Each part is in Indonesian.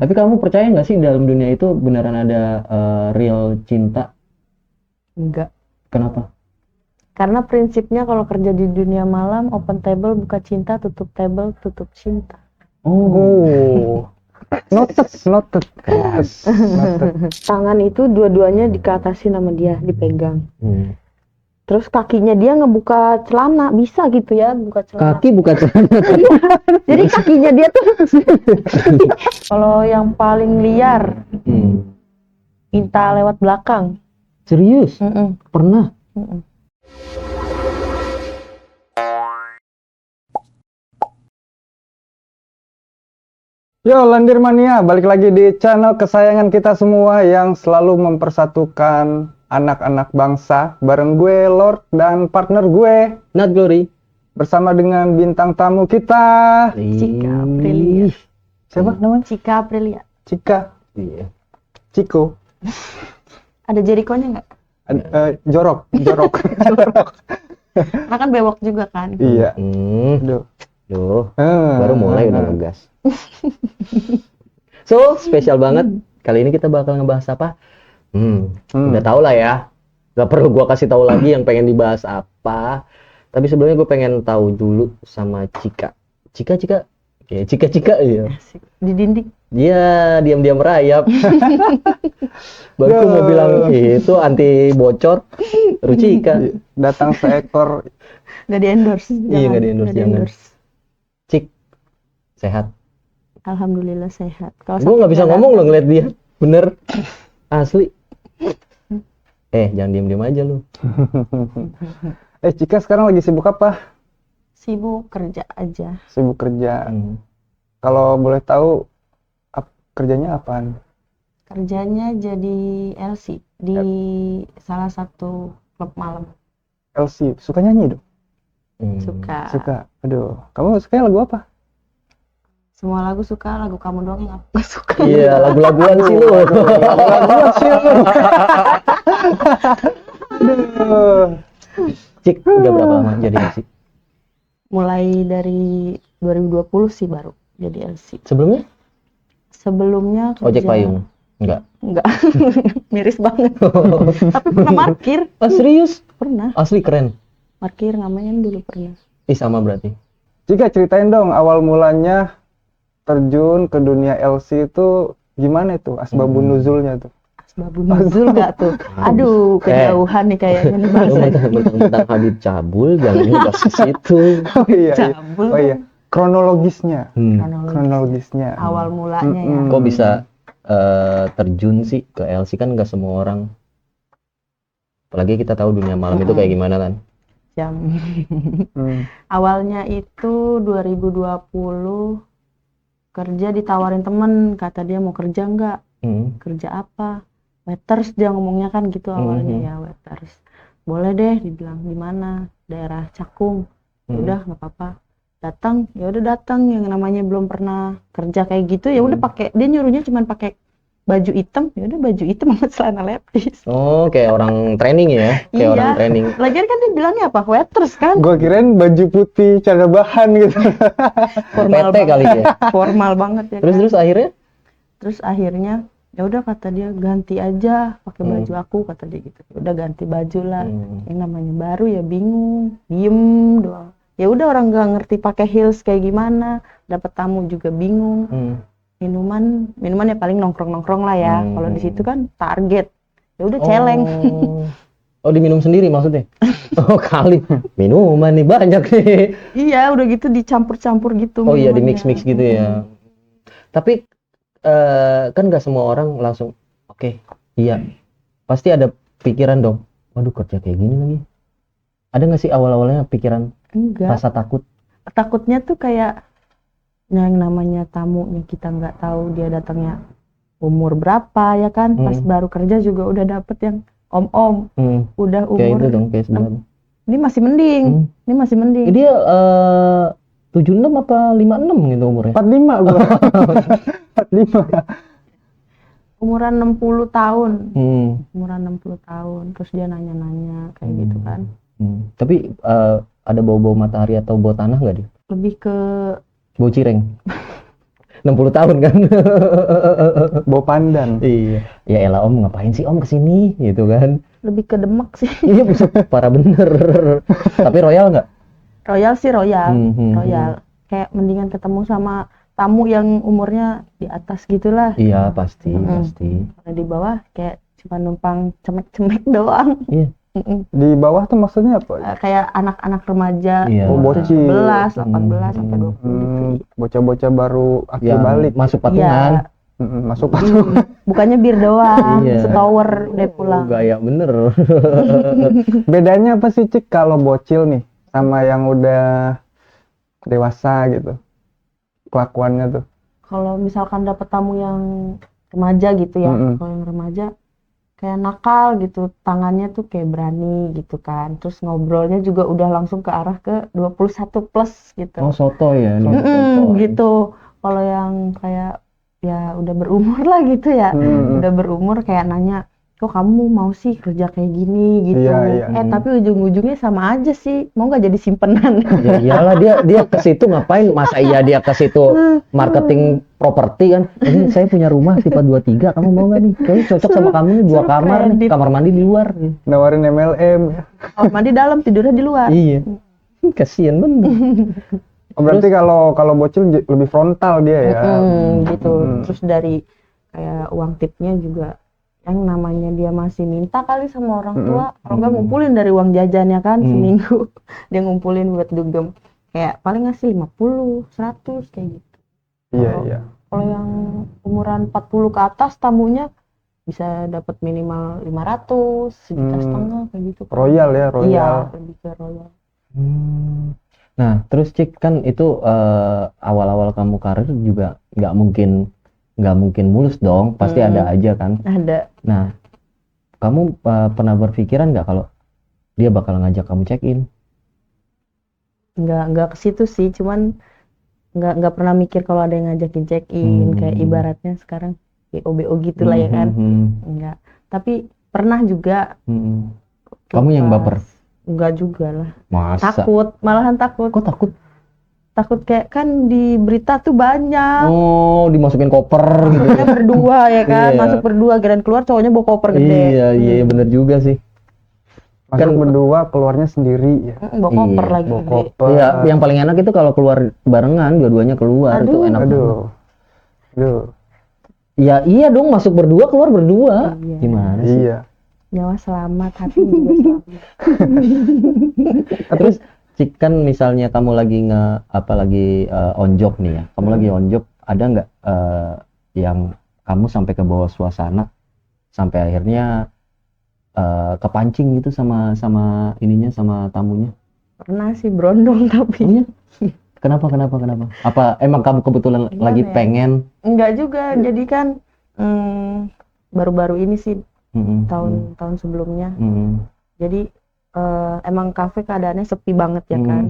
Tapi kamu percaya nggak sih dalam dunia itu beneran ada real cinta? Enggak. Kenapa? Karena prinsipnya kalau kerja di dunia malam, open table buka cinta, tutup table tutup cinta. Oh. Noted. Tangan itu dua-duanya dikatasi sama dia, dipegang. Terus kakinya dia ngebuka celana, bisa gitu ya, buka celana. Kaki buka celana. Jadi kakinya dia tuh. Kalau yang paling liar, minta lewat belakang. Serius? Pernah? Yo Landir Mania, balik lagi di channel kesayangan kita semua yang selalu mempersatukan anak-anak bangsa. Bareng gue Lord dan partner gue Not Glory. bersama dengan bintang tamu kita. Cika Aprilia. Siapa namanya? Cika Aprilia. Cika. Iya. Ciko. Ada Jericho-nya nggak? Jorok. Karena kan bewok juga kan. Iya. Duh, Aduh. baru mulai udah ngegas. So, spesial banget. Kali ini kita bakal ngebahas apa? Udah tau lah ya. Gak perlu gua kasih tahu lagi yang pengen dibahas apa. Tapi sebelumnya gue pengen tahu dulu sama Cika. Cika. Oke, Cika iya. Asik. Di dinding. Dia diam-diam merayap. Baru gua mau bilang itu anti bocor. Cika. Datang seekor. Nggak di-endorse. Iya, nggak di-endorse. Cik, sehat. Alhamdulillah sehat. Gue nggak bisa ngomong loh ngeliat dia. Bener. Asli. Jangan diem-diem aja lu. Cika sekarang lagi sibuk apa? Sibuk kerja aja. Sibuk kerja. Kalau boleh tahu kerjanya apaan? Kerjanya jadi LC di salah satu klub malam. LC, suka nyanyi dong? Suka. Aduh, kamu sukanya lagu apa? Semua lagu suka, lagu kamu doang yang aku suka. Iya, lagu-laguan sih lu. Lagu-laguan sih lu. Aduh. Cik, udah berapa lama jadi LC? Mulai dari 2020 sih baru jadi LC. Sebelumnya? Sebelumnya kerja... Ojek payung? Enggak. Miris banget. Tapi pernah parkir. Serius? Pernah. Asli keren. Parkir ngamen dulu pernah. Sama berarti. Cika, ceritain dong awal mulanya terjun ke dunia LC itu gimana itu? Asbabun nuzulnya tuh. Asbabun nuzul nggak tuh? Aduh, kejauhan nih kayaknya nih bahasa. Tentang Habib Cabul, jangan bahas ke situ. Cabul. Oh iya. Kronologisnya. Kronologisnya. Awal mulanya ya. Kok bisa terjun sih ke LC, kan nggak semua orang. Apalagi kita tahu dunia malam itu kayak gimana kan. Awalnya itu 2020 kerja ditawarin temen, kata dia mau kerja nggak? Kerja apa? Waiters dia ngomongnya kan gitu awalnya ya, waiters. Boleh deh, dibilang di mana? Daerah Cakung. Udah nggak apa-apa. Datang, ya udah datang, yang namanya belum pernah kerja kayak gitu ya udah pakai, dia nyuruhnya cuma pakai baju hitam, ya udah baju hitam sama celana lepis. Oh, kayak orang training ya? Kayak orang training. Lagian kan dia bilangnya apa? Waiters kan? Gua kirain baju putih, celana bahan gitu. Formal PT kali ya. Formal banget ya. Terus akhirnya? Terus akhirnya ya udah kata dia ganti aja pakai baju aku, kata dia gitu. Udah ganti baju lah. Yang namanya baru ya bingung, diem doang. Ya udah orang nggak ngerti pakai heels kayak gimana, dapat tamu juga bingung. Minuman ya paling nongkrong lah ya. Kalau di situ kan target, ya udah celeng. Oh, diminum sendiri maksudnya? Oh kali, minuman nih banyak nih. Iya, udah gitu dicampur-campur gitu. Oh iya, di mix gitu ya. Tapi kan nggak semua orang langsung oke, iya. Pasti ada pikiran dong. Waduh, kerja kayak gini lagi. Ada nggak sih awal-awalnya pikiran? Enggak. Rasa takut? Takutnya tuh kayak yang namanya tamunya kita nggak tahu dia datangnya umur berapa ya kan. Pas baru kerja juga udah dapet yang om-om. Udah umur. Kayak itu dong, kayak sebenarnya. Ini masih mending. Dia 76 apa 56 gitu umurnya? 45 gua. 45. Umuran 60 tahun. Umuran 60 tahun. Terus dia nanya-nanya kayak gitu kan. Tapi ada bau-bau matahari atau bau tanah nggak dia? Lebih ke bau cireng. 60 tahun kan. Bau pandan. Iya. Ya elah om, ngapain sih om kesini gitu kan. Lebih ke Demak sih. Iya buset, parah bener. Tapi royal nggak? Royal sih royal. Hmm. Royal. Kayak mendingan ketemu sama tamu yang umurnya di atas gitulah. Iya pasti, Mm-mm. pasti. Karena di bawah kayak cuma numpang cemek-cemek doang. Iya. Mm-mm. Di bawah tuh maksudnya apa? Kayak anak-anak remaja Iya. Oh, bocil. 17, 18 sampai 20 gitu. Bocah-bocah baru akhir Yang balik. masuk patungan. Iya. Masuk patungan. Bukannya bir doang, Iya. setower udah pulang. Gaya bener. Bedanya apa sih Cik kalau bocil nih sama yang udah dewasa gitu? Kelakuannya tuh. Kalau misalkan dapet tamu yang remaja gitu ya, Mm-mm. kalau yang remaja kayak nakal gitu, tangannya tuh kayak berani gitu kan, terus ngobrolnya juga udah langsung ke arah ke 21 plus gitu. Oh soto ya nih. Gitu. Kalau yang kayak ya udah berumur lah gitu ya, udah berumur kayak nanya, kok kamu mau sih kerja kayak gini gitu. Iya, iya. Tapi ujung-ujungnya sama aja sih, mau nggak jadi simpenan. Ya iyalah dia ke situ ngapain? Masa iya dia ke situ marketing properti kan? Ini saya punya rumah tipe 23, kamu mau nggak nih? Kayaknya cocok sama kamu nih, 2 Suruh kamar nih, kredit. kamar mandi di luar. Nawarin MLM. Kalau mandi dalam, tidurnya di luar. Iya. Kasian banget. Oh, berarti kalau bocil lebih frontal dia ya. Gitu. Terus dari kayak uang tipnya juga yang namanya dia masih minta kali sama orang tua, kalau nggak ngumpulin dari uang jajannya kan seminggu dia ngumpulin buat dugem, kayak paling ngasih 50, 100 kayak gitu. Iya, iya. Kalau yang umuran 40 ke atas tamunya bisa dapat minimal 500, sejuta setengah kayak gitu. Royal ya, royal. Iya, lebih ke royal. Nah, terus Cik kan itu awal-awal kamu karir juga nggak mungkin mulus dong, pasti ada aja kan. Ada. Nah, kamu pernah berpikiran nggak kalau dia bakal ngajak kamu check in? Nggak ke situ sih, cuman nggak pernah mikir kalau ada yang ngajakin check in, kayak ibaratnya sekarang BO gitu lah ya kan. Enggak. Tapi pernah juga. Kamu yang baper? Enggak juga lah. Masa? Takut, malahan takut. Kok takut? Takut kayak kan di berita tuh banyak. Oh, dimasukin koper gitu. Kita berdua ya kan, Iya. masuk berdua, kirain keluar cowoknya bawa koper gede. Iya, bener juga sih. Masuk berdua, keluarnya sendiri ya. Bawa koper Iya, lagi Bawa gede. koper. Iya, yang paling enak itu kalau keluar barengan, dua-duanya keluar, itu Aduh. enak. Aduh. Ya iya dong, masuk berdua, keluar berdua. Iya. Gimana sih? Iya. Nyawa selamat, hati juga selamat. Terus Cik, kan misalnya kamu lagi on job nih ya, kamu lagi on job, ada nggak yang kamu sampai ke bawah suasana sampai akhirnya kepancing gitu sama tamunya? Pernah sih berondong tapi. Iya. Kenapa? Apa emang kamu kebetulan Gimana lagi ya? pengen? Enggak juga, jadi kan baru-baru ini sih tahun sebelumnya. Jadi emang kafe keadaannya sepi banget ya kan.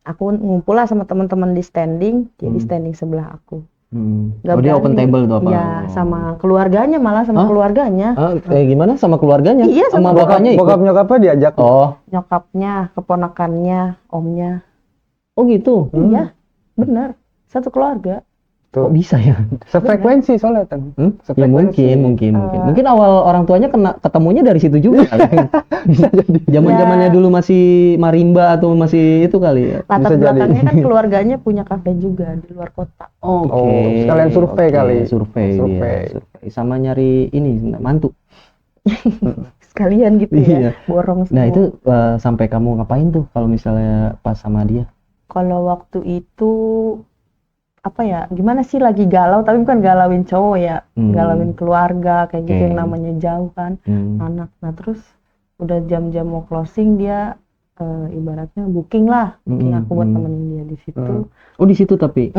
Aku ngumpul lah sama teman-teman di standing, jadi standing sebelah aku. Nggak Dia open berani. table tuh apa? Iya, sama keluarganya, malah sama keluarganya. Gimana sama keluarganya? Iya, sama sama bapaknya ikut? Bokap nyokapnya diajak. Oh, Nyokapnya, keponakannya, omnya. oh gitu. Iya, bener. Satu keluarga. Tuh. Kok bisa ya? Sefrekuensi soalnya kan. Ya mungkin awal orang tuanya ketemunya dari situ juga kali. Bisa jadi. Zaman-zamannya dulu masih marimba atau masih itu kali ya. Latar Bisa jadi. belakangnya kan keluarganya punya kafe juga di luar kota. Oke. Oh, sekalian survei kali. Survei. Sama nyari ini mantu. Sekalian gitu Iya. ya, borong semua. Nah, itu sampai kamu ngapain tuh kalau misalnya pas sama dia? Kalau waktu itu apa ya, gimana sih, lagi galau tapi bukan galauin cowok ya, galauin keluarga kayak gitu, Oke. yang namanya jauh kan, anak. Nah terus udah jam-jam mau closing, dia ibaratnya booking aku buat temenin dia di situ. Oh, di situ tapi.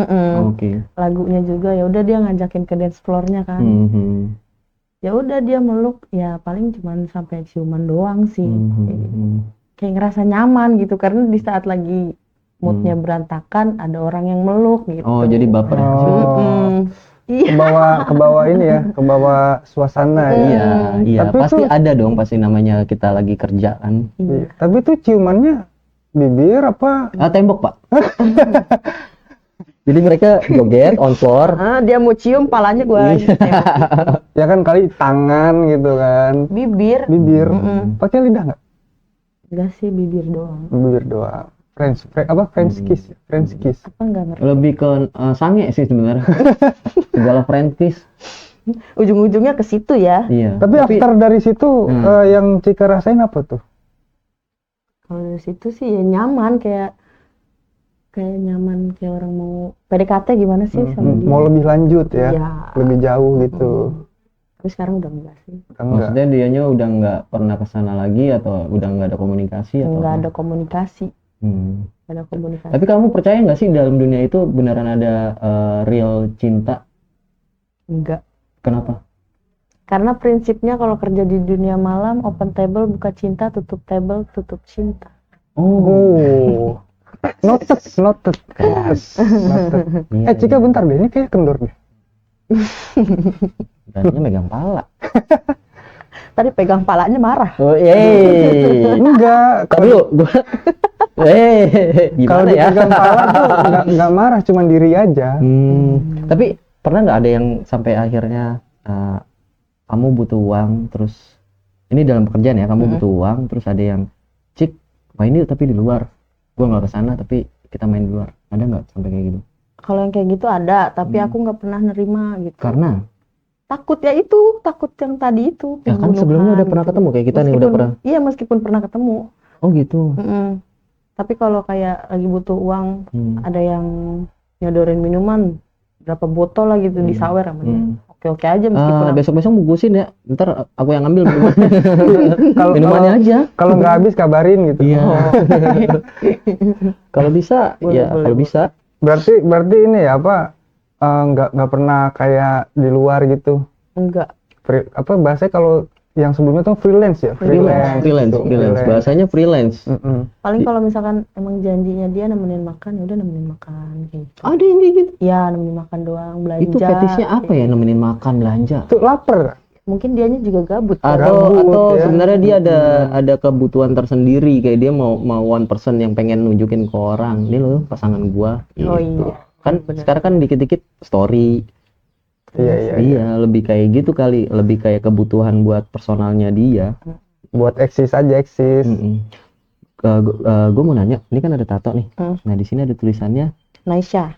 Oke. Lagunya juga ya udah dia ngajakin ke dance floor-nya kan. Ya udah dia meluk, ya paling cuman sampai ciuman doang sih. Kayak ngerasa nyaman gitu, karena di saat lagi moodnya berantakan ada orang yang meluk gitu. Oh, jadi baper. Iya. Ke bawah ini ya, ke bawah suasana ya. Iya, Tapi pasti tuh- ada dong, pasti namanya kita lagi kerja kan. Iya. Tapi tuh ciumannya bibir apa? Tembok, Pak. Jadi mereka joget on floor. Dia mau cium palanya gua Ya kan kali tangan gitu kan. bibir. Pakai lidah nggak? Enggak sih, bibir doang. Bibir doang. French kiss. French kiss. Apa enggak ngerti. Lebih ke sange sih sebenarnya. Segala French kiss. Ujung-ujungnya ke situ ya. Iya. Tapi after dari situ yang Cika rasain apa tuh? Kalau dari situ sih ya nyaman, kayak nyaman, kayak orang mau PDKT gimana sih sama dia. Mau lebih lanjut ya? Iya. Lebih jauh gitu. Tapi sekarang udah enggak sih. Enggak. Maksudnya dianya udah nggak pernah kesana lagi atau udah nggak ada komunikasi atau Enggak apa? ada komunikasi. Hmm. Ada komunikasi. Tapi kamu percaya nggak sih dalam dunia itu beneran ada real cinta? Enggak. Kenapa? Karena prinsipnya kalau kerja di dunia malam, open table buka cinta, tutup table tutup cinta. Oh. Noted. Yes. Noted. Iya, Cika bentar deh, ini kayak kendor deh. Dannya megang pala. Tadi pegang palanya marah. Oh, Enggak. Tapi lu, gua, Kalau gimana ya? dipegang pala tuh nggak marah, cuman diri aja. Tapi pernah nggak ada yang sampai akhirnya kamu butuh uang, terus ini dalam pekerjaan ya, kamu butuh uang, terus ada yang cik main yuk tapi di luar, gua nggak kesana tapi kita main di luar, ada nggak sampai kayak gitu? Kalau yang kayak gitu ada, tapi aku nggak pernah nerima gitu. Karena Takut ya itu, takut yang tadi itu. ya kan sebelumnya udah pernah ketemu kayak kita nih, udah pernah. Iya, meskipun pernah ketemu. Oh gitu. Tapi kalau kayak lagi butuh uang, ada yang nyodorin minuman berapa botol lah gitu disawer sama dia. Oke aja meskipun besok-besok bungkusin ya, ntar aku yang ambil Kalau minumannya aja. Kalau nggak habis kabarin gitu. Iya. Kalau bisa, Boleh, ya boleh, kalau bisa. Berarti ini ya apa? Nggak pernah kayak di luar gitu. enggak. Apa bahasanya kalau yang sebelumnya tuh freelance ya? Freelance. Bahasanya freelance. Paling kalau misalkan emang janjinya dia nemenin makan, ya udah nemenin makan gitu. Ada yang kayak gitu. Ya, nemenin makan doang, belanja. Itu fetishnya apa ya, nemenin makan, belanja? Itu lapar. Mungkin dianya juga gabut. Atau ya. sebenarnya dia ada kebutuhan tersendiri, kayak dia mau one person yang pengen nunjukin ke orang, ini loh pasangan gua. Oh gitu. iya. Kan sekarang kan dikit-dikit story. Iya. Lebih kayak gitu kali, lebih kayak kebutuhan buat personalnya dia. Buat eksis aja. Gue mau nanya, ini kan ada tato nih. Nah di sini ada tulisannya Naisha.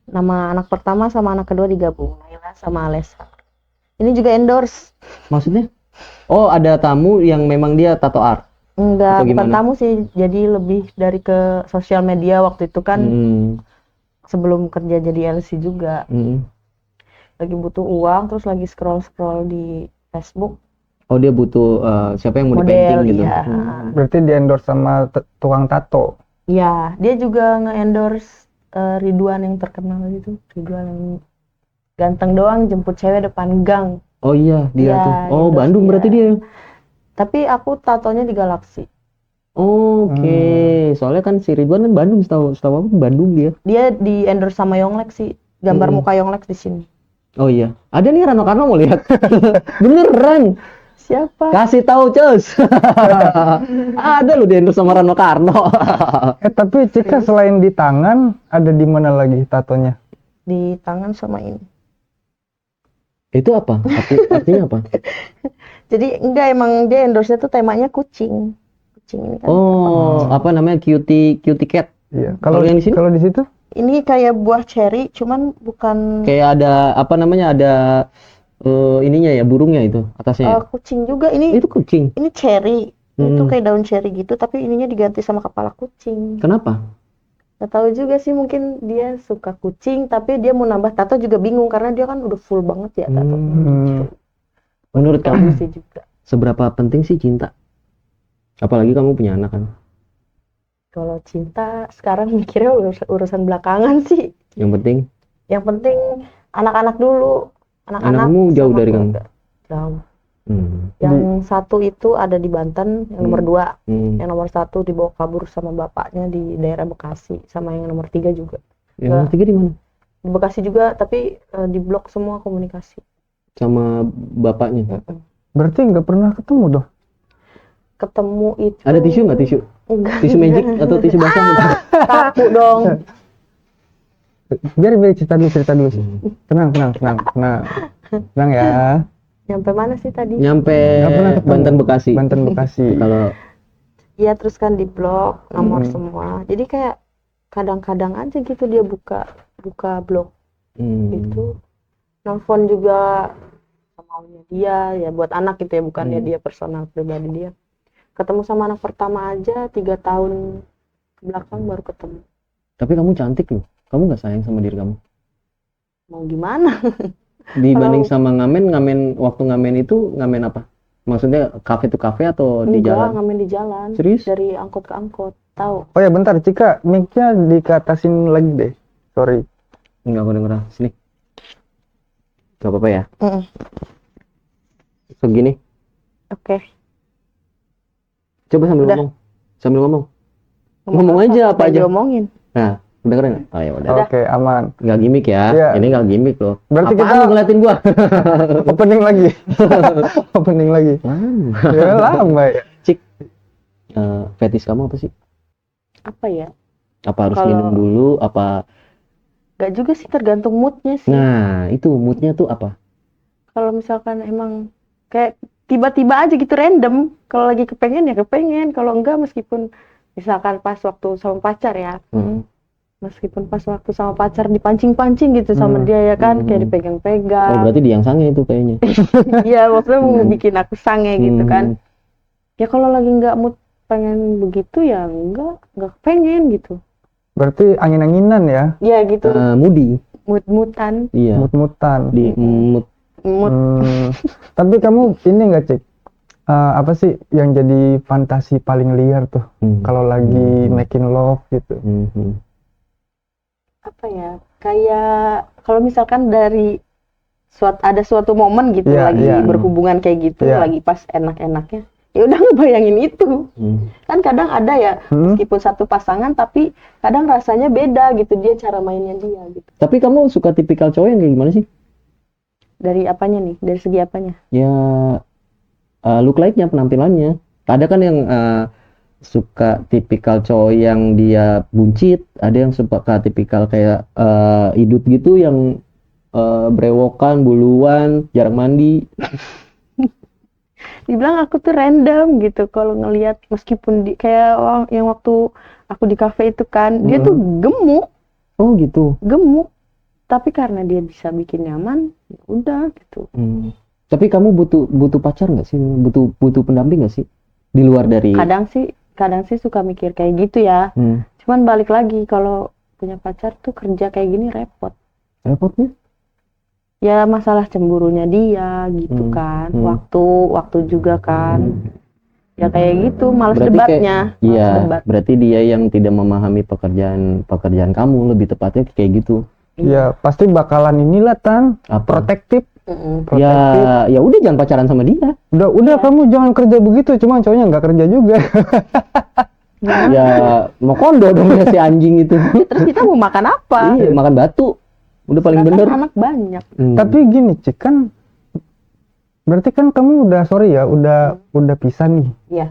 Nama anak pertama sama anak kedua digabung, Naila sama Alessa. Ini juga endorse. Maksudnya? Oh, ada tamu yang memang dia tato art. Enggak, Atau bukan gimana? tamu sih. Jadi lebih dari ke sosial media waktu itu kan sebelum kerja jadi LC juga. Lagi butuh uang, terus lagi scroll di Facebook. Oh, dia butuh siapa yang mau Model, di-painting gitu. iya. Berarti di endorse sama tukang tato. Iya, dia juga nge-endorse Ridwan yang terkenal gitu. Ridwan yang ganteng doang jemput cewek depan gang. Oh iya, dia Iya, tuh. Oh, endorse Bandung dia. berarti dia. Tapi aku tatonya di Galaxy. Oke. Soalnya kan si Ridwan kan Bandung, setahu aku Bandung dia. Dia di endorse sama Yonglex sih. Gambar muka Yonglex di sini. Oh iya. Ada nih Rano Karno mau lihat. Beneran. Siapa? Kasih tahu, Cus. Ada lu di endorse sama Rano Karno. Tapi Cika selain di tangan, ada di mana lagi tatonya? Di tangan sama ini. Itu apa? Artinya apa? Jadi enggak, emang dia endorse-nya tuh temanya kucing. Kucing ini kan. Oh, apa namanya? Cutie cat. Iya. Kalau yang di sini? Kalau di situ? Ini kayak buah ceri, cuman bukan Kayak ada apa namanya? Ada ininya ya, burungnya itu atasnya. Ya? kucing juga. Ini Itu kucing. ini ceri. Itu kayak daun ceri gitu, tapi ininya diganti sama kepala kucing. Kenapa? Nggak tahu juga sih, mungkin dia suka kucing, tapi dia mau nambah tato juga bingung karena dia kan udah full banget ya tato. Menurut kamu Sih juga. seberapa penting sih cinta? Apalagi kamu punya anak kan? Kalau cinta sekarang mikirnya urusan belakangan sih. Yang penting anak-anak dulu. Anak-anak anakmu jauh sama dari kamu? keluarga. Jauh. Yang satu itu ada di Banten, yang nomor 2. Yang nomor 1 dibawa kabur sama bapaknya di daerah Bekasi, sama yang nomor 3 juga. Yang nomor 3 di mana? Di Bekasi juga, tapi diblok semua komunikasi. Sama bapaknya. Berarti nggak pernah ketemu dong? Ketemu itu. Ada tisu nggak tisu? Enggak. Tisu magic atau tisu basah gitu? Kaku dong. biar cerita dulu. Tenang ya. Nyampe mana sih tadi? Nyampe Nggak pernah ketemu. Banten Bekasi. Banten Bekasi. Kalau Iya, terus kan di blok nomor semua. Jadi kayak kadang-kadang aja gitu dia buka blog itu. Nelfon juga maunya dia ya buat anak gitu ya, bukannya dia personal pribadi dia. Ketemu sama anak pertama aja 3 tahun ke belakang baru ketemu. tapi kamu cantik loh. Kamu nggak sayang sama diri kamu? Mau gimana? Dibanding sama ngamen waktu ngamen itu ngamen apa? Maksudnya kafe to kafe atau di Enggak, jalan? ngamen di jalan. Serius? Dari angkot ke angkot. Tahu? Oh ya bentar, Cika, mic-nya dikatasin lagi deh. Sorry. Enggak kedengeran. Sini. Gak apa-apa ya? Segini. Oke. Coba sambil Udah. ngomong. Sambil ngomong. Ngomong aja apa aja. Diomongin. Nah, kedengeran? Oh ya udah. Oke, aman. Nggak gimmick ya. Iya. Ini nggak gimmick loh. Berarti Apaan kita- lu ngeliatin gua? Opening lagi. Opening lagi. Ya lama ya. Cik. Fetish kamu apa sih? Apa ya? Apa harus Kalau- minum dulu? Apa? Gak juga sih, tergantung moodnya sih. Nah, itu moodnya tuh apa? Kalau misalkan emang kayak tiba-tiba aja gitu random, kalau lagi kepengen ya kepengen, kalau enggak meskipun misalkan pas waktu sama pacar ya, meskipun pas waktu sama pacar dipancing-pancing gitu sama dia ya kan, kayak Oh, dipegang-pegang. berarti dia yang sange itu kayaknya. Iya, maksudnya mau bikin aku sange gitu kan. Ya kalau lagi nggak mood pengen begitu ya nggak pengen gitu. Berarti angin-anginan ya. Ya gitu, Moody. mood-moodan, Iya. Mut-mutan. Di mood. mood. Tapi kamu ini nggak, Cik? Apa sih yang jadi fantasi paling liar tuh kalau lagi making love gitu? Apa ya, kayak kalau misalkan dari ada suatu momen gitu Iya, lagi iya. berhubungan kayak gitu, Iya. lagi pas enak-enaknya, ya udah ngebayangin itu. Kan kadang ada ya, meskipun satu pasangan tapi kadang rasanya beda gitu dia cara mainnya dia gitu. Tapi kamu suka tipikal cowok yang kayak gimana sih? Dari apanya nih? Dari segi apanya? Ya look like-nya, penampilannya. Ada kan yang suka tipikal cowok yang dia buncit, ada yang suka tipikal kayak idut gitu yang brewokan, buluan, jarang mandi. Dibilang aku tuh random gitu kalau ngelihat, meskipun kayak yang waktu aku di kafe itu kan, dia tuh gemuk, Oh gitu. tapi karena dia bisa bikin nyaman, ya udah gitu. Tapi kamu butuh pacar nggak sih? Butuh pendamping nggak sih? Di luar dari Kadang sih suka mikir kayak gitu ya. Cuman balik lagi, kalau punya pacar tuh kerja kayak gini repot. repotnya? Ya masalah cemburunya dia gitu kan. Waktu juga kan. Ya kayak gitu, males Berarti debatnya. Iya, Males debat. berarti dia yang tidak memahami pekerjaan kamu, lebih tepatnya kayak gitu. Ya pasti bakalan inilah Tan, Apa? protektif. Mm-mm. Ya udah jangan pacaran sama dia. Udah kamu jangan kerja begitu, cuma cowoknya nggak kerja juga. Ya mau kondo dong ya si anjing itu. Terus kita mau makan apa? Iya, makan batu. Udah paling Sedangkan bener. anak banyak. Tapi gini, Cik, kan berarti kan kamu udah pisah nih. Iya.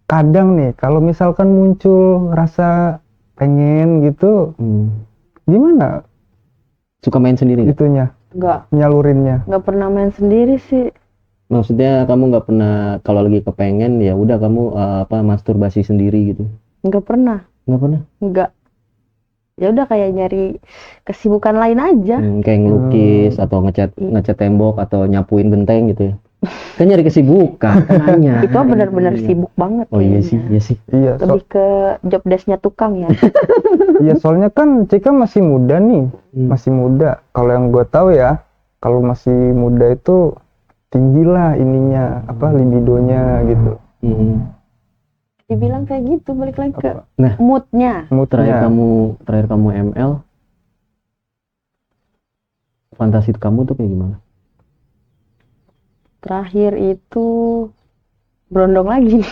Kadang nih kalau misalkan muncul rasa pengen gitu, gimana Suka main sendiri nggak? itunya, nyalurinnya? Nggak pernah main sendiri sih. Maksudnya kamu nggak pernah kalau lagi kepengen ya udah kamu masturbasi sendiri gitu? Nggak pernah. Nggak pernah? Nggak. Ya udah kayak nyari kesibukan lain aja. Kayak ngelukis atau ngecat tembok atau nyapuin genteng gitu ya? Kan nyari kesibukan. Nanya. Itu benar-benar sibuk banget. Oh iya kayaknya. sih. Iya, Lebih ke job desk-nya tukang ya. iya soalnya kan Cika masih muda nih, masih muda. Kalau yang gue tahu ya, kalau masih muda itu tinggi lah ininya, libidonya gitu. Dibilang kayak gitu, balik lagi ke Nah, moodnya. terakhir kamu ML, fantasi kamu tuh kayak gimana? Terakhir itu berondong lagi.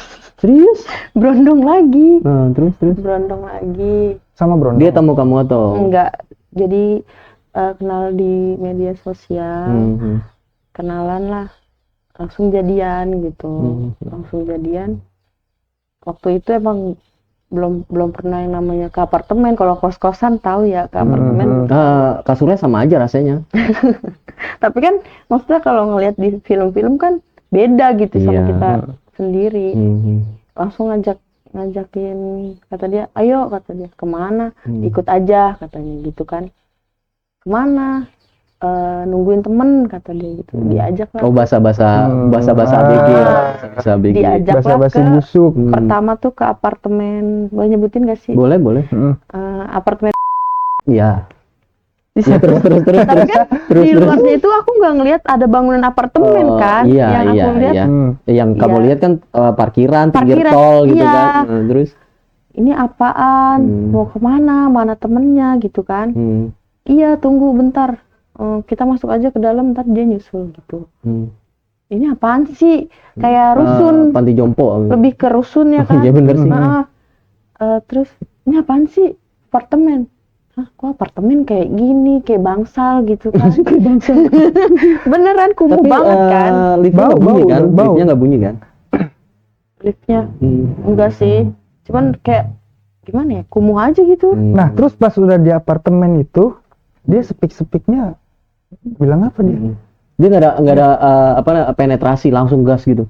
Serius? Berondong lagi. Nah, terus? Berondong lagi. Sama Bro. Dia tamu kamu atau? Enggak. Jadi kenal di media sosial. Kenalan lah. Langsung jadian gitu. Langsung jadian. Waktu itu emang belum pernah yang namanya ke apartemen. Kalau kos-kosan tahu ya ke apartemen. Kasurnya sama aja rasanya. Tapi kan maksudnya kalau ngelihat di film-film kan beda gitu sama Iya. kita sendiri. Mhm. Langsung ngajakin, kata dia, ayo, kata dia, kemana? Hmm. Ikut aja katanya gitu kan. Kemana? Nungguin temen, kata dia gitu. Diajak lah. Oh, bahasa-bahasa ABG ya. Bahasa ABG. Diajak lah Basa-basi ke busuk. pertama tuh ke apartemen. Boleh nyebutin gak sih? Boleh. Apartemen. Iya. Di Ya, situ. terus. Tapi kan di luarnya itu aku nggak ngelihat ada bangunan apartemen Oh, kan. iya, Yang aku lihat Yang kamu Iya. lihat kan parkiran, pinggir Parkiran, tol gitu iya. kan. Nah, terus ini apaan? Mau kemana? Mana temennya gitu kan? Iya, tunggu bentar. Kita masuk aja ke dalam, ntar dia nyusul gitu. Ini apaan sih? Kayak rusun. Panti jompo. Lebih ke rusun ya kan? Iya bener sih. Terus ini apaan sih? Apartemen. Hah, kok apartemen kayak gini, kayak bangsal gitu kan? Beneran kumuh Tapi banget kan? liftnya nggak bunyi kan? bau. Liftnya nggak bunyi kan? Liftnya enggak sih, cuman kayak gimana ya, kumuh aja gitu. Nah, terus pas udah di apartemen itu, dia sepik-sepiknya bilang apa dia? Dia nggak ada penetrasi, langsung gas gitu.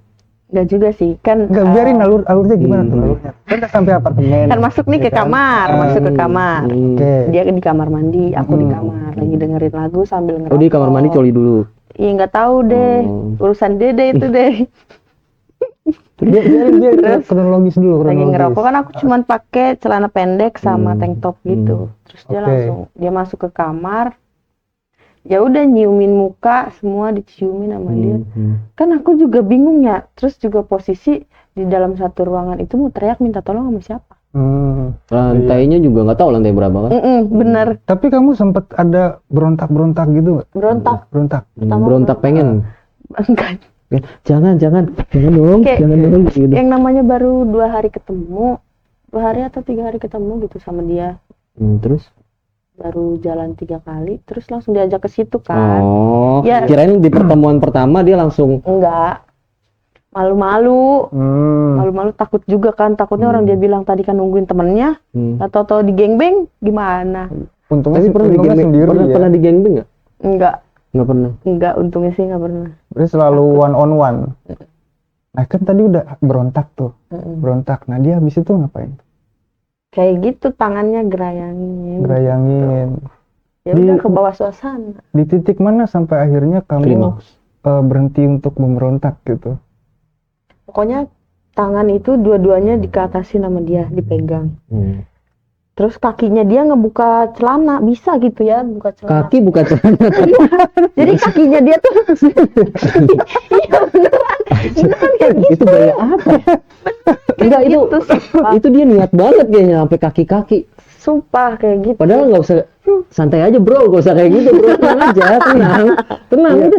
Enggak juga sih, kan Enggak, biarin alurnya gimana tuh alurnya. Kan udah sampai apartemen. kan masuk nih ke kamar, masuk ke kamar. Oke. Dia di kamar mandi, aku di kamar lagi dengerin lagu sambil ngerokok. Oh, di kamar mandi coli dulu. Iya, nggak tahu deh, urusan dede itu deh. Biarin kronologis dulu. Lagi ngerokok kan, aku cuman pakai celana pendek sama tank top gitu. Terus dia langsung dia masuk ke kamar. Ya udah nyiumin muka, semua diciumin sama dia. Kan aku juga bingung ya. Terus juga posisi di dalam satu ruangan itu mau teriak minta tolong sama siapa? Lantainya juga nggak tahu lantai berapa kan? Bener. Tapi kamu sempat ada berontak gitu nggak? Berontak. Berontak pengen. Enggak. Jangan dong, Kayak jangan dong gitu. yang namanya baru 2 hari ketemu, 2 hari atau 3 hari ketemu gitu sama dia. Terus? Baru jalan 3 kali, terus langsung diajak ke situ kan. Oh, Ya. kirain di pertemuan pertama dia langsung. Enggak. Malu-malu. Malu-malu, takut juga kan. Takutnya orang dia bilang tadi kan nungguin temennya. Atau digengbeng gimana? Untungnya Tapi sih pernah untungnya digengbeng, sendiri ya. pernah digengbeng nggak? Enggak. Nggak pernah. Enggak, untungnya sih enggak pernah. Berarti selalu one on one. Nah kan tadi udah berontak tuh. Berontak. Nah dia habis itu ngapain? Kayak gitu, tangannya gerayangin. Ya Di- udah ke bawah suasana. Di titik mana sampai akhirnya kamu Klimaks. berhenti untuk memberontak gitu? Pokoknya tangan itu dua-duanya dikeatasin sama dia, dipegang. Terus kakinya dia ngebuka celana, bisa gitu ya, buka celana. Kaki buka celana. Jadi kakinya dia tuh iya beneran kayak gitu. Itu gaya apa? Enggak, Gitu, sumpah. itu dia niat banget kayaknya sampai kaki-kaki. Sumpah kayak gitu. Padahal nggak usah, santai aja bro, nggak usah kayak gitu bro, tenang aja,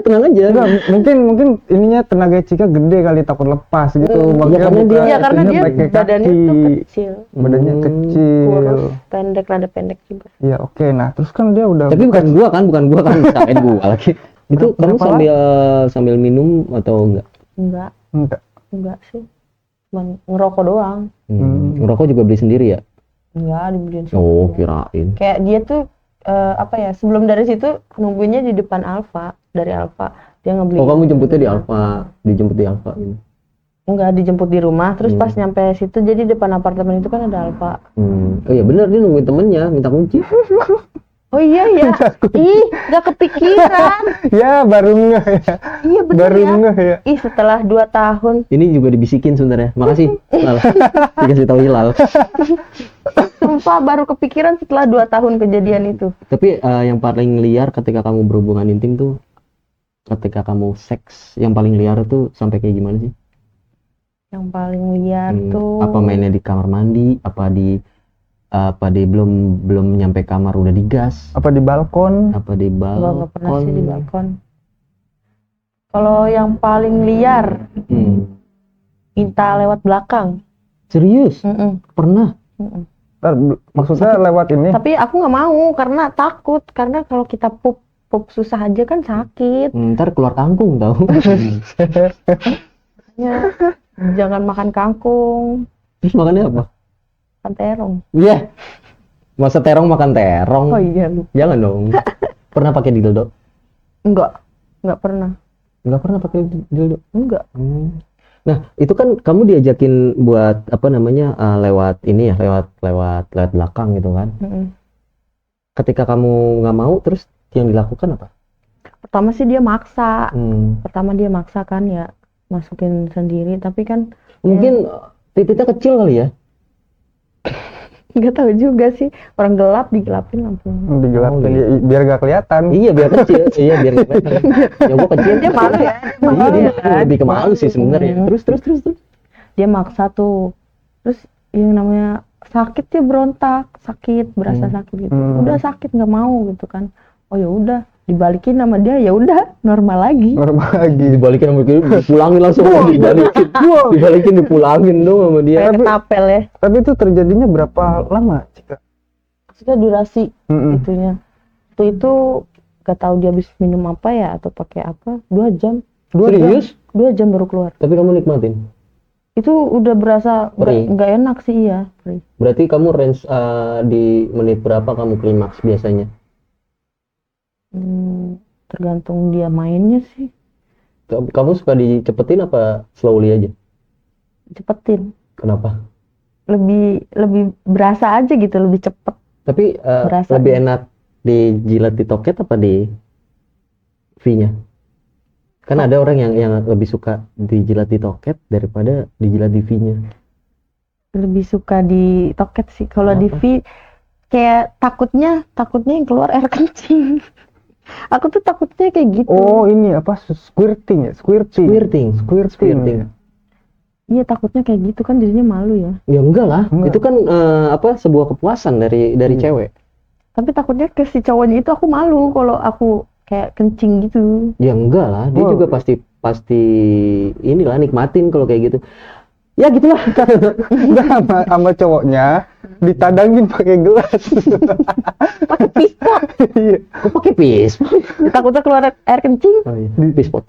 tenang aja. Enggak, mungkin ininya tenaga Cika gede kali, takut lepas gitu. Makanya karena buka dia- Iya, karena itunya dia pakai badannya kaki. tuh kecil, Badannya kecil. kurus, pendek, rada pendek juga. Iya, oke. Nah, terus kan dia udah Tapi bukan gua kan, samain gua lagi. Itu kamu Berapa sambil minum atau enggak? enggak. Sih. Cuman ngerokok doang. Ngerokok juga beli sendiri ya? Enggak, dibeliin Oh, sendiri. kirain. Kayak dia tuh apa ya, sebelum dari situ nungguinnya di depan Alfa, dari Alfa dia ngebeli. Oh, kamu jemputnya di Alfa, dijemput di Alfa gitu. Enggak, dijemput di rumah, terus pas nyampe situ, jadi depan apartemen itu kan ada Alfa. Oh iya benar, dia nungguin temennya minta kunci. Oh iya ya, ih nggak kepikiran. Ya, baru ngeh ya. Iya bener Baru ya. ngeh ya. Ih setelah 2 tahun, Ini juga dibisikin sebenarnya. Makasih, Lal. Dikasih tahu Hilal. sumpah baru kepikiran setelah 2 tahun kejadian itu. Tapi yang paling liar ketika kamu berhubungan intim tuh, ketika kamu seks, yang paling liar tuh sampai kayak gimana sih? Yang paling liar tuh. Apa mainnya di kamar mandi? Apa di belum nyampe kamar udah digas? Apa di balkon? Apa di Nggak pernah balkon? sih di balkon. Kalau yang paling liar, minta lewat belakang. Serius? Pernah? Ntar, maksudnya lewat ini? Tapi aku nggak mau karena takut, karena kalau kita pup susah aja kan sakit. Ntar keluar kangkung tau. Ya, jangan makan kangkung. Terus makannya apa? Kan terong. Iya. Masa terong makan terong? Oh iya lu. Jangan dong. Pernah pakai dildo? Enggak pernah. Enggak pernah pakai dildo. Enggak. Nah, itu kan kamu diajakin buat apa namanya lewat ini ya, lewat belakang gitu kan. Ketika kamu nggak mau, terus yang dilakukan apa? Pertama sih dia maksa. Hmm. Pertama dia maksa kan ya masukin sendiri, tapi kan Mungkin titiknya kecil kali ya. nggak tahu juga sih, orang gelap digelapin lampu. Digelapin Oh, iya. biar gak kelihatan. Iya biar kecil, iya biar kelihatan. Ya gua kecil Dia malu ya, Iya dia lebih ke malu sih sebenarnya. Terus. Dia maksa tuh, terus yang namanya sakit dia berontak, sakit berasa sakit gitu. Udah sakit nggak mau gitu kan. Oh ya udah dibalikin sama dia, ya udah normal lagi. Normal lagi. Dibalikin sama dia, dipulangin langsung dibalikin dipulangin dong sama dia. Kayak ketapel ya. Tapi itu terjadinya berapa lama, Cika? Maksudnya durasi itunya. Itu gak tahu dia habis minum apa ya atau pakai apa, 2 jam. Serius? 2 jam baru keluar. Tapi kamu nikmatin? Itu udah berasa Perih. nggak enak sih, iya. Perih. Berarti kamu range di menit berapa kamu klimaks biasanya? Tergantung dia mainnya sih. Kamu suka dicepetin apa slowly aja? Cepetin. Kenapa? Lebih berasa aja gitu, lebih cepet. Tapi Berasa lebih ya. enak dijilat di toket apa di V-nya? Kan ada orang yang lebih suka dijilat di toket daripada dijilat di V-nya. Lebih suka di toket sih. Kalau di Kenapa? V kayak takutnya yang keluar air kencing. Aku tuh takutnya kayak gitu. Oh, ini apa? Squirting ya? Squirting. Squirting. Iya, takutnya kayak gitu kan jadinya malu ya. Ya enggak lah, Enggak. itu kan sebuah kepuasan dari cewek. Tapi takutnya ke si cowoknya itu aku malu kalau aku kayak kencing gitu. Ya enggak lah, dia Wow. juga pasti inilah nikmatin kalau kayak gitu. Ya gitulah. Enggak, sama cowoknya ditadangin pakai gelas. Pakai pispot. Iya. Kok pakai pisau? Takutnya keluar air kencing. Oh iya, pispot.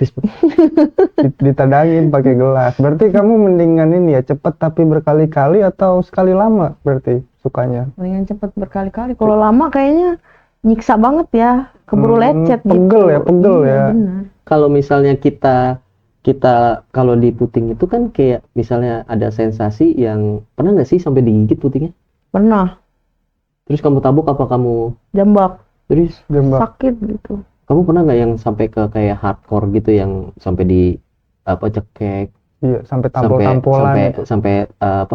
Ditadangin pakai gelas. Berarti kamu mendingan ini ya, cepet tapi berkali-kali atau sekali lama berarti sukanya? Mendingan cepet berkali-kali. Kalau lama kayaknya nyiksa banget ya. Keburu lecet gitu. Pegel Iya, ya. benar. Kalau misalnya kita kalau di puting itu kan kayak misalnya ada sensasi yang pernah nggak sih sampai digigit putingnya? Pernah Terus kamu tabuk apa kamu jambak, terus Jambak. sakit gitu. kamu pernah nggak yang sampai ke kayak hardcore gitu yang sampai di apa cekek Iya, sampai sampai tampol-tampolan itu. sampai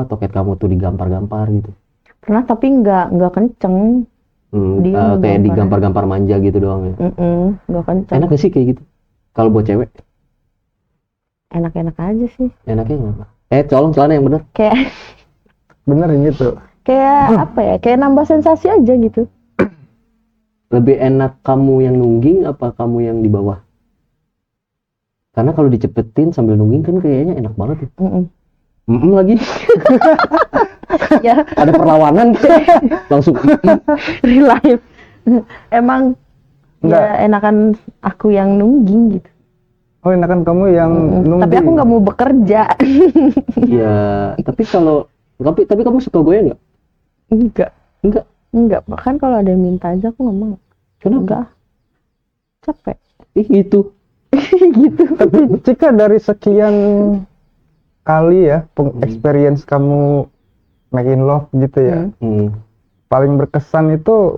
toket kamu tuh digampar-gampar gitu. Pernah tapi nggak kenceng. Dia Kayak gampar digampar-gampar manja gitu doang ya. Nggak kenceng. Enak gak sih kayak gitu? Kalau buat cewek, Enak-enak aja sih. enaknya kenapa? Colong celana yang bener. Kayak Bener gitu. apa ya? Kayak nambah sensasi aja gitu. Lebih enak kamu yang nungging apa kamu yang di bawah? Karena kalau dicepetin sambil nungging kan kayaknya enak banget ya. Lagi Ya, ada perlawanan langsung real life. Emang Enggak. ya enakan aku yang nungging gitu. Oh, enakan kamu yang nungging. Tapi aku nggak mau bekerja. ya. Tapi kamu suka goyang nggak? Enggak. Bahkan kalau ada yang minta aja aku nggak mau. Kenapa? Enggak. Capek. Gitu. Gitu. Tapi Cika, dari sekian kali ya experience kamu make in love gitu ya, paling berkesan itu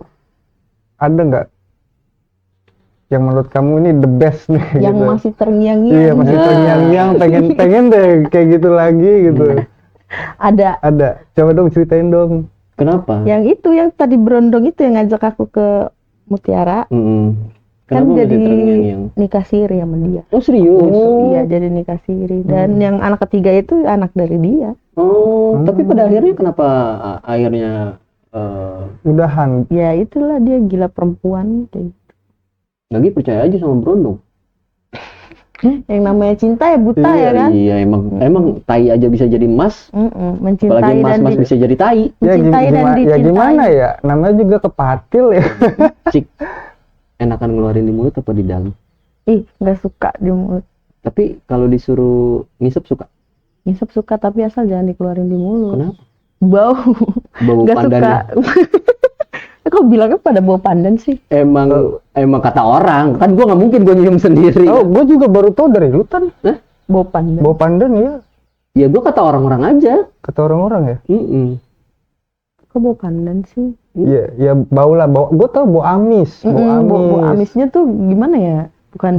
ada nggak yang menurut kamu ini the best nih Yang gitu? masih terngiang-ngiang. Iya, masih terngiang-ngiang, pengen deh kayak gitu lagi gitu. Ada. Coba dong ceritain dong. Kenapa? Yang itu yang tadi berondong itu yang ngajak aku ke Mutiara. Kan Kenapa jadi masih terngiang-ngiang? nikah siri sama dia. Oh serius? Iya, jadi nikah siri. Dan yang anak ketiga itu anak dari dia. Oh, tapi pada akhirnya kenapa akhirnya Udahan. Ya itulah dia gila perempuan. Kayak gitu. lagi percaya aja sama berondong? Yang namanya cinta ya buta ya kan? Iya, emang tai aja bisa jadi emas. Mencintai Apalagi dan emas bisa jadi tai. mencintai dan dicintai. Gimana ya? Namanya juga kepatil ya. Cik, enakan ngeluarin di mulut apa di dalam? Nggak suka di mulut. Tapi kalau disuruh ngisep suka? Ngisep suka tapi asal jangan dikeluarin di mulut. Kenapa? bau nggak pandan suka. Kok bilangnya pada bau pandan sih? emang kata orang kan, gua nggak mungkin gua nyium sendiri. Oh, gue juga baru tahu dari lu Tan. Bau pandan. Bau pandan ya, Ya gua kata orang-orang aja. kata orang-orang ya. Kok bau pandan sih? Iya, ya bau lah, bau. Gue tau bau amis, Bau amisnya tuh gimana ya? Bukan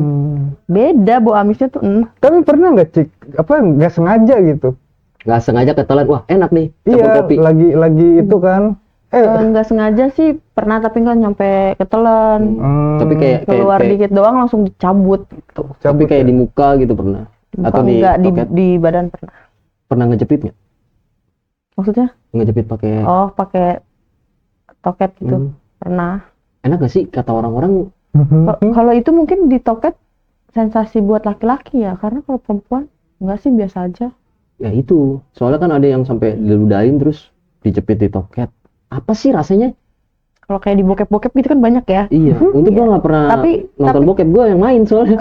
beda, bau amisnya tuh Tapi pernah nggak Cik, nggak sengaja gitu? Nggak sengaja ketelan, wah enak nih campur Iya, kopi. lagi itu kan. nggak sengaja sih pernah, tapi nggak nyampe ketelan. Tapi kayak Keluar dikit doang langsung dicabut gitu. tapi kayak di muka gitu pernah. Atau di Enggak, toket. di badan pernah. Pernah ngejepit nggak? Maksudnya? Ngejepit pakai Oh, pakai toket gitu. Pernah. enak gak sih kata orang-orang? Kalau itu mungkin di toket sensasi buat laki-laki ya, karena kalau perempuan enggak sih, biasa aja. Ya itu, soalnya kan ada yang sampai diludahin terus dijepit di toket. Apa sih rasanya? Kalau kayak di bokep-bokep gitu kan banyak ya. Iya, untuk gua nggak pernah nonton bokep, gua yang main soalnya.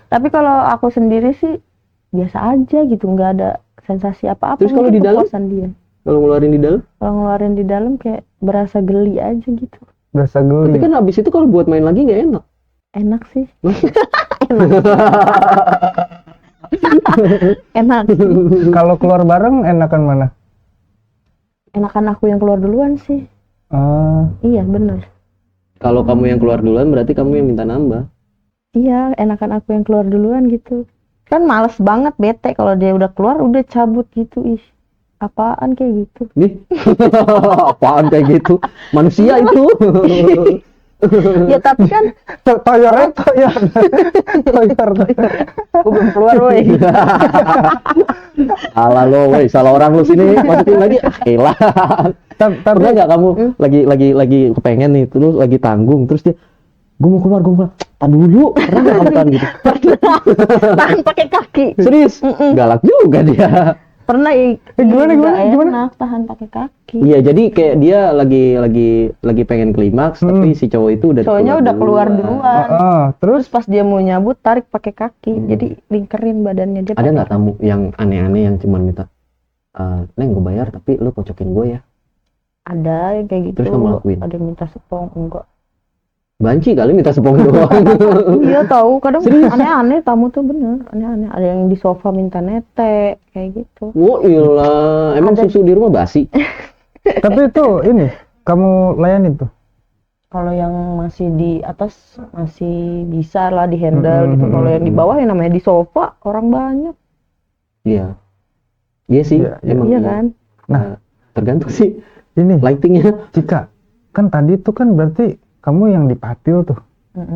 Tapi kalau aku sendiri sih biasa aja gitu, nggak ada sensasi apa-apa. Terus kalau di dalam? Kepuasan dia. Kalau ngeluarin di dalam? Kalau ngeluarin di dalam kayak berasa geli aja gitu. Berasa Tapi geli. kan abis itu kalau buat main lagi nggak enak. Enak sih. Enak. Enak. Kalau keluar bareng enakan mana? Enakan aku yang keluar duluan sih. Iya bener. Kalau kamu yang keluar duluan berarti kamu yang minta nambah. Iya, enakan aku yang keluar duluan gitu. Kan males banget, bete kalau dia udah keluar udah cabut gitu. Ih, apaan kayak gitu. Nih, apaan kayak gitu? Manusia itu. Ya tapi kan Toyor. gue belum keluar woy. Salah lo, woi, salah orang lu sini. Masukin lagi, elah. Pernah nggak kamu lagi kepengen nih, terus lagi tanggung, terus dia, gue mau keluar. Tahan dulu, pernah nggak kamu tahan gitu? Tahan pakai kaki. Serius? Galak juga dia. Pernah Gimana? tahan pakai kaki. Iya, jadi kayak dia lagi pengen klimaks, tapi si cowok itu Cowoknya udah keluar duluan. Terus Terus pas dia mau nyabut tarik pakai kaki. Jadi lingkerin badannya dia. ada nggak tamu yang aneh-aneh yang cuma minta, Neng gue bayar tapi lu kocokin gue ya? Ada yang kayak gitu. Terus kamu lakuin? Ada yang minta sepong, enggak. Banci kali minta sepong doang. Iya tahu, kadang aneh-aneh tamu tuh, bener aneh-aneh. Ada yang di sofa minta nete kayak gitu. Oh ilah, emang susu di rumah basi? tapi itu ini kamu layanin tuh. Kalau yang masih di atas masih bisa lah di handle gitu. Kalau yang di bawah ya namanya di sofa, orang banyak. Iya. Iya sih, emang. Iya kan? Nah, tergantung sih ini lightingnya. Cika, kan tadi tuh kan berarti kamu yang dipatil tuh,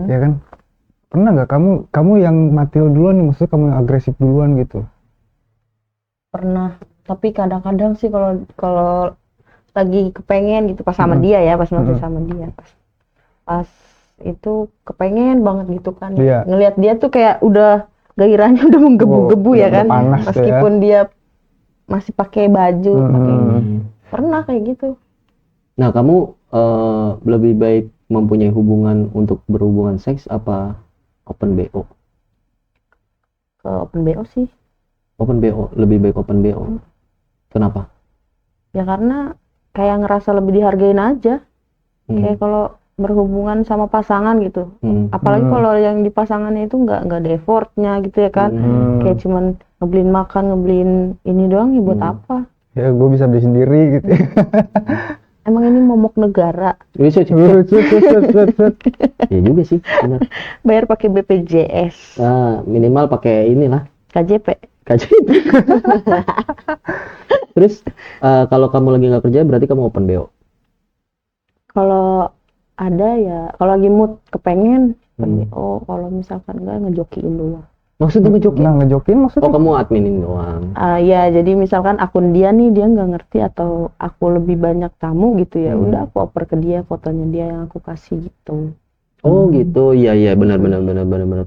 ya kan? Pernah nggak kamu yang matil duluan nih, maksudnya kamu yang agresif duluan gitu? Pernah, tapi kadang-kadang sih kalau lagi kepengen gitu pas sama dia ya, pas masih sama dia, pas itu kepengen banget gitu kan. Iya. Ngelihat dia tuh kayak udah gairahnya udah menggebu-gebu ya kan, panas meskipun dia masih pakai baju, pernah kayak gitu. Nah, kamu lebih baik mempunyai hubungan untuk berhubungan seks apa open BO? Ke open BO sih. Open BO, lebih baik open BO. Kenapa? Ya karena kayak ngerasa lebih dihargain aja. Kayak kalau berhubungan sama pasangan gitu. Apalagi kalau yang di pasangannya itu nggak ada effortnya gitu ya kan. Kayak cuman ngebeliin makan, ngebeliin ini doang ya buat apa? Ya gue bisa beli sendiri gitu. Emang ini momok negara. Ya juga sih, benar. Bayar pakai BPJS. Nah, minimal pakai inilah KJP. Terus kalau kamu lagi nggak kerja berarti kamu open BO? Kalau ada ya, kalau lagi mood kepengen BO, kalau misalkan enggak ngejokiin doang. Maksudnya ngejokin? Nah, ngejokin maksudnya? Oh, kamu adminin doang. Ya, jadi misalkan akun dia nih, dia nggak ngerti atau aku lebih banyak tamu gitu ya, udah aku oper ke dia fotonya dia yang aku kasih gitu. Oh gitu, iya benar.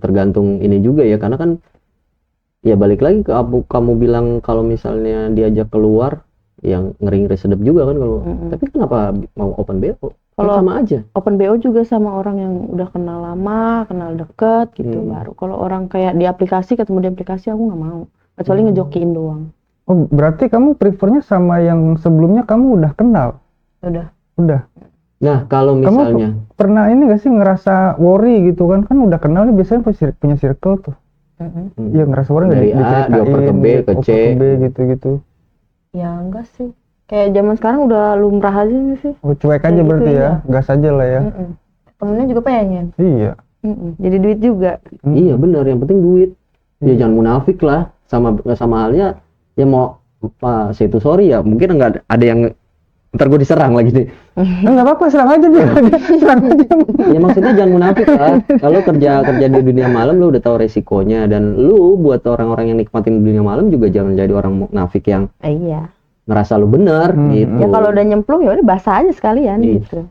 Tergantung ini juga ya, karena kan ya balik lagi ke kamu bilang kalau misalnya diajak keluar yang ngeri sedep juga kan kalau. Tapi kenapa mau open BO? Kalau sama aja. Open BO juga sama orang yang udah kenal lama, kenal deket gitu baru. Kalau orang kayak di aplikasi, ketemu di aplikasi aku nggak mau. Kecuali ngejokiin doang. Oh, berarti kamu prefernya sama yang sebelumnya kamu udah kenal? Udah. Nah, kalau misalnya Pernah ini gak sih ngerasa worry gitu kan? Kan udah kenal nih biasanya punya circle tuh. Iya, ngerasa worry dari A dioper ke B ke C gitu-gitu. Ya enggak sih. Kayak zaman sekarang udah lumrah aja sih. Oh, cuek aja Kayak gitu, berarti ya. iya. Gas aja lah ya. Temennya juga pengen. Iya. Jadi duit juga. Iya benar, yang penting duit. Ya jangan munafik lah, sama halnya ya mau say itu sorry ya, mungkin nggak ada yang ntar gue diserang lagi nih. Enggak apa-apa, serang aja dia. Serang aja. Ya maksudnya jangan munafik lah. Kalau kerja di dunia malam lu udah tahu resikonya, dan lu buat orang-orang yang nikmatin dunia malam juga jangan jadi orang munafik yang Iya. ngerasa lu bener gitu. Ya kalau udah nyemplung ya udah basah aja sekalian gitu.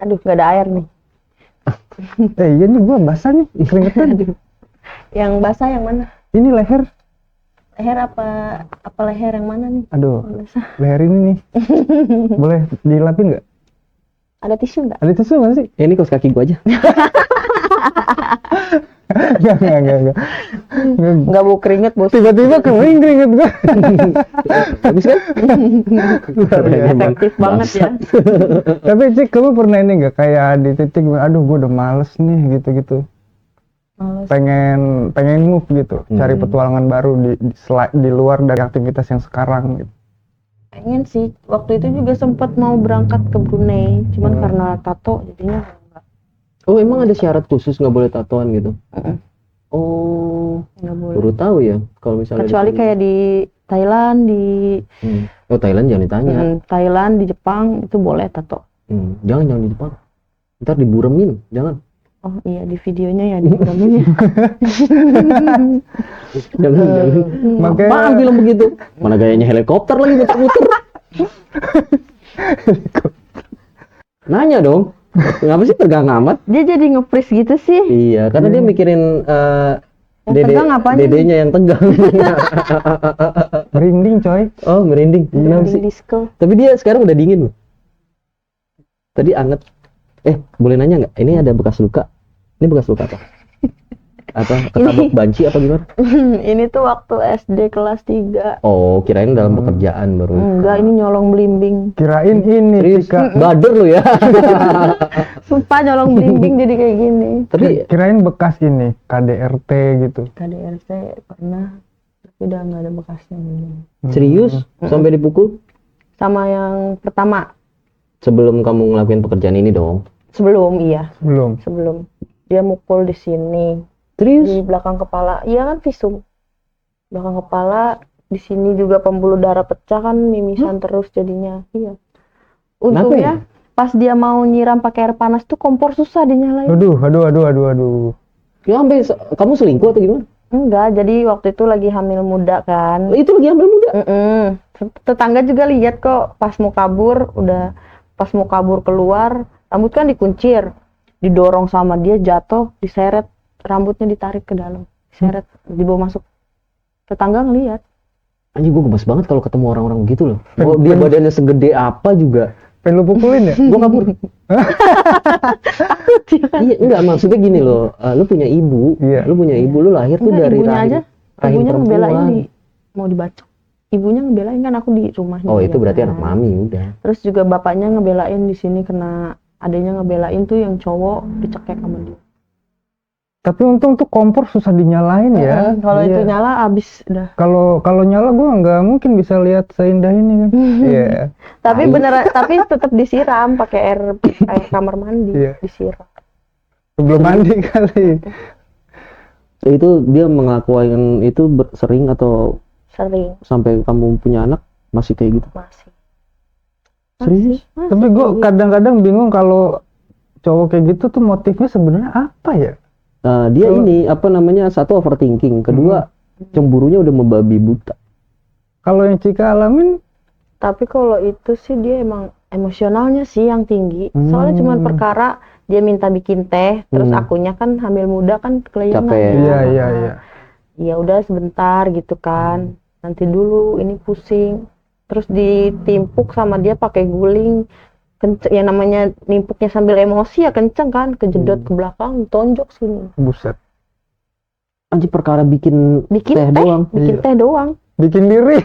Aduh, nggak ada air nih. Iya nih gua basah nih, keringetan. Yang basah yang mana? Ini leher. Leher apa leher yang mana nih? Aduh, Basah. leher ini nih. Boleh dilapin nggak? Ada tisu nggak? Ada tisu nggak sih? Ini kaos kaki gua aja. Enggak. Nggak bau keringet, bos. Tiba-tiba kering keringet gua. Bagus kan? Efektif banget ya. Tapi Cik, kamu pernah ini nggak kayak di titik, aduh gua udah males nih gitu-gitu. Males. Pengen move gitu, cari petualangan baru di luar dari aktivitas yang sekarang gitu. Pengen sih. Waktu itu juga sempat mau berangkat ke Brunei, cuman karena tato jadinya enggak. Oh, emang ada syarat khusus nggak boleh tatoan gitu? Oh, Nggak boleh. baru tahu ya kalau misalnya Kecuali kayak di Thailand, di Oh, Thailand jangan ditanya. Thailand, di Jepang itu boleh tato. Jangan di Jepang. Ntar diburemin, jangan. Oh iya, di videonya ya dikuranginnya. Jangan. Makanya- Apaan bilang begitu? Mana gayanya helikopter lagi muter-muter. Nanya dong. Ngapa sih tegang amat? Dia jadi nge-freeze gitu sih. Iya, karena dia mikirin tegang apanya dedenya yang tegang. Merinding coy. Oh, merinding. Kenapa sih? Disco. Tapi dia sekarang udah dingin loh. Tadi anget. Boleh nanya nggak? Ini ada bekas luka. Ini bekas luka apa? Apa ketabrak banci apa gimana? Ini tuh waktu SD kelas 3. Oh, kirain dalam pekerjaan baru. Enggak, ini nyolong belimbing. Kirain ini Serius? Cika. Bader lu ya. Sumpah nyolong belimbing jadi kayak gini. Tapi Kirain bekas ini KDRT gitu. KDRT pernah, tapi udah nggak ada bekasnya. serius sampai dipukul Sama yang pertama. sebelum kamu ngelakuin pekerjaan ini dong. Sebelum, iya. Belum. Dia mukul di sini. Serius? Di belakang kepala. Iya kan visum. Belakang kepala, di sini juga pembuluh darah pecah kan, mimisan terus jadinya. Iya. Untungnya pas dia mau nyiram pakai air panas tuh kompor susah dinyalain. Aduh. Ya sampai kamu selingkuh atau gimana? Enggak, jadi waktu itu lagi hamil muda kan. Itu lagi hamil muda. Tetangga juga lihat kok pas mau kabur keluar, rambut kan dikuncir, didorong sama dia, jatuh, diseret, rambutnya ditarik ke dalam, diseret, dibawa masuk. Tetangga ngelihat. Anjing, gue gemes banget kalau ketemu orang-orang begitu loh. Oh, dia badannya segede apa juga. Pengen lu pukulin ya? Gue kabur. Iya, enggak, maksudnya gini loh. Lu punya ibu. Iya. Lu punya ibu, lu lahir tuh Enggak, dari ibunya aja, rahim ibunya ngebelain perempuan. mau dibacok. Ibunya ngebelain kan, aku di rumahnya. Oh, dia itu berarti kan. anak mami udah. Terus juga bapaknya ngebelain di sini, kena adanya ngebelain tuh yang cowok dicekek sama dia. Tapi untung tuh kompor susah dinyalain ya. Kalau Iya. itu nyala abis dah. Kalau nyala gue nggak mungkin bisa lihat seindah ini kan. Iya. Tapi beneran, tapi tetap disiram pakai air kamar mandi, Iya. disiram. Sebelum mandi kali. Itu dia mengelakukan itu sering atau Sering, sampai kamu punya anak masih kayak gitu? masih. Serius? Tapi gue kadang-kadang bingung kalau cowok kayak gitu tuh motifnya sebenarnya apa ya? Dia ini apa namanya, satu overthinking, kedua cemburunya udah membabi buta. Kalau yang Cika alamin, Tapi kalau itu sih dia emang emosionalnya sih yang tinggi. Soalnya cuma perkara dia minta bikin teh, terus akunya kan hamil muda kan kelainan. Capek. iya. Ya udah sebentar gitu kan. Nanti dulu ini pusing. Terus ditimpuk sama dia pakai guling. Yang namanya nimpuknya sambil emosi ya kenceng kan, kejedot ke belakang, tonjok sini. buset. Anjir, perkara bikin teh doang. Bikin Iya. teh doang. bikin diri.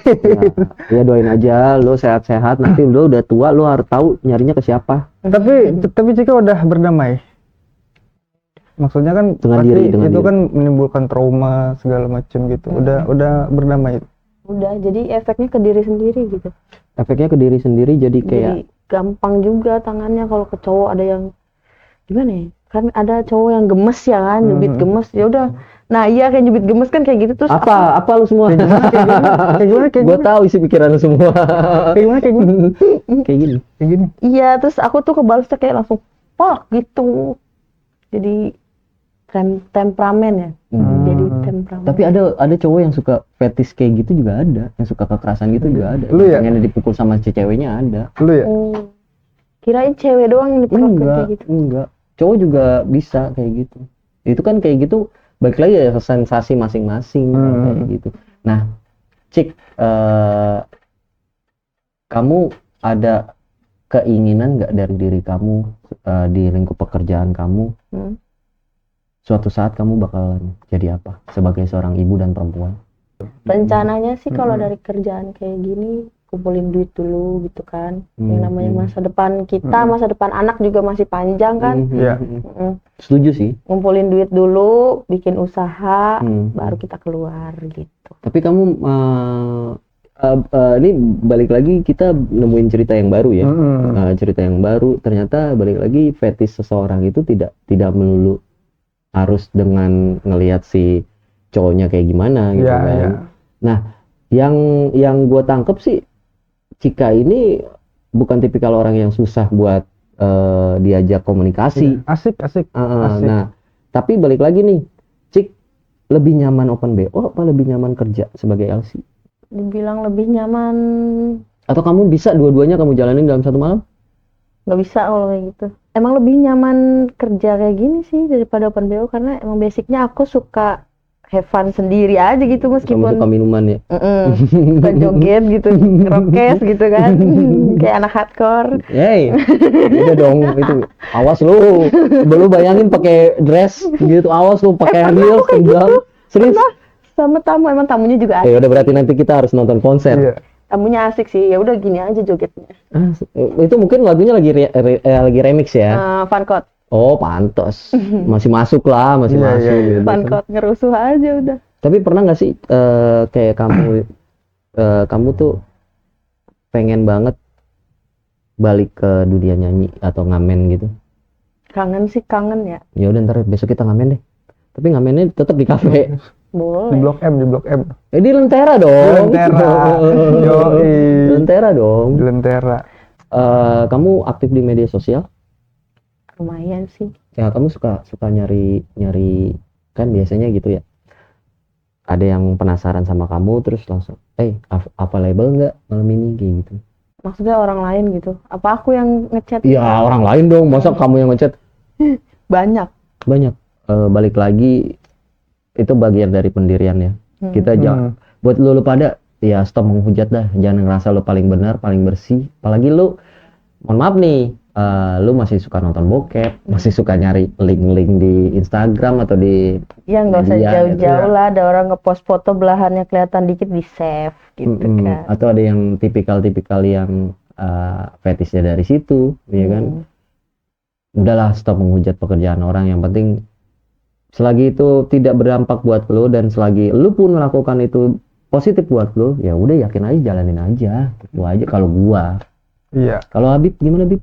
Ya doain aja lo sehat-sehat, nanti lo udah tua lo harus tahu nyarinya ke siapa. Tapi Cika udah berdamai. Maksudnya kan Dengan pasti diri, dengan itu diri. kan menimbulkan trauma segala macam gitu. Udah berdamai. Udah, jadi efeknya ke diri sendiri gitu. Efeknya ke diri sendiri jadi kayak Jadi gampang juga tangannya kalau ke cowok ada yang gimana ya? Kan ada cowok yang gemes ya kan, nyubit gemes ya udah. Nah iya kayak nyubit gemes kan kayak gitu terus apa lu semua? Kayak Gue tahu isi pikiran lu semua. gimana? Kayak gini. iya terus aku tuh kebalasnya kayak langsung fuck gitu. Jadi temperamen ya. Jadi temperamen. Tapi ada cowok yang suka fetish kayak gitu juga ada, yang suka kekerasan gitu juga ada. Lu ya? Yang dipukul sama ceweknya ada. Lu ya? Oh. Kirain cewek doang yang diperlakukan kayak gitu. Enggak. Cowok juga bisa kayak gitu. Itu kan kayak gitu balik lagi ya sensasi masing-masing kayak gitu. Nah, Cik, kamu ada keinginan nggak dari diri kamu di lingkup pekerjaan kamu? Suatu saat kamu bakalan jadi apa sebagai seorang ibu dan perempuan? Rencananya sih kalau dari kerjaan kayak gini kumpulin duit dulu gitu kan. Yang namanya masa depan kita, masa depan anak juga masih panjang kan. Iya. Setuju sih. Ngumpulin duit dulu, bikin usaha, baru kita keluar gitu. Tapi kamu ini balik lagi kita nemuin cerita yang baru ya. Cerita yang baru ternyata balik lagi fetish seseorang itu tidak melulu harus dengan ngelihat si cowoknya kayak gimana gitu kan. Nah, yang gue tangkep sih Cika ini bukan tipikal orang yang susah buat diajak komunikasi. Asik. Nah, tapi balik lagi nih, Cik lebih nyaman open BO apa lebih nyaman kerja sebagai LC? Dibilang lebih nyaman. Atau kamu bisa dua-duanya kamu jalanin dalam satu malam? Nggak bisa kalau kayak gitu. Emang lebih nyaman kerja kayak gini sih daripada open BO karena emang basicnya aku suka have fun sendiri aja gitu meskipun Kamu suka minuman ya? suka joget gitu, ngerokes gitu kan, kayak anak hardcore. Hey, udah dong itu. Awas lu, belum bayangin pakai dress gitu. Awas lu pakai heels tegang. Serius? Sama tamu, emang tamunya juga asik. Ya udah berarti nanti kita harus nonton konser. Iya. Tamunya asik sih, ya udah gini aja jogetnya. Itu mungkin lagunya lagi remix ya? Fancode. Oh, pantas. Masih masuk lah, masih Iya, masuk. iya. Gitu. Fancode ngerusuh aja udah. Tapi pernah nggak sih kayak kamu tuh pengen banget balik ke dunia nyanyi atau ngamen gitu? Kangen sih kangen ya. Ya udah ntar besok kita ngamen deh. Tapi ngamennya tetap di kafe. Di Boleh. Blok M. Di Lentera dong. Yoi. Lentera dong. Di Lentera. Kamu aktif di media sosial? Lumayan sih. Ya kamu suka nyari kan biasanya gitu ya. Ada yang penasaran sama kamu terus langsung, apa label nggak malam ini kayak gitu. Maksudnya orang lain gitu. Apa aku yang ngechat? Ya orang lain dong, masa kamu yang ngechat? Banyak. Balik lagi itu bagian dari pendirian ya. Kita buat lu pada ya stop menghujat dah, jangan ngerasa lu paling benar, paling bersih. Apalagi lu, mohon maaf nih, lu masih suka nonton bokep, masih suka nyari link-link di Instagram atau di Ya nggak usah media, jauh-jauh lah, ada orang ngepost foto belahannya kelihatan dikit di save gitu kan. Atau ada yang tipikal yang fetishnya dari situ, ya kan? Udahlah stop menghujat pekerjaan orang, yang penting selagi itu tidak berdampak buat lo dan selagi lo pun melakukan itu positif buat lo, ya udah yakin aja, jalanin aja, gitu aja kalau gua. Iya. Kalau Habib gimana, Habib?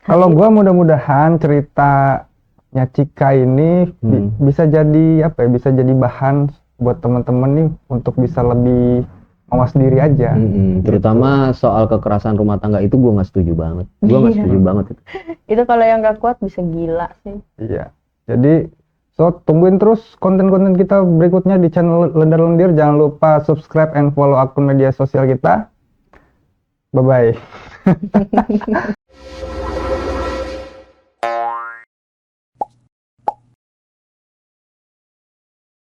Kalau gua mudah-mudahan ceritanya Cika ini bisa jadi bisa jadi bahan buat teman-teman nih untuk bisa lebih mawas diri aja. Terutama soal kekerasan rumah tangga itu gua nggak setuju banget. Gua nggak setuju banget itu. Itu kalau yang nggak kuat bisa gila sih. Iya. Jadi tungguin terus konten-konten kita berikutnya di channel Lendar Lendir. Jangan lupa subscribe and follow akun media sosial kita. Bye bye.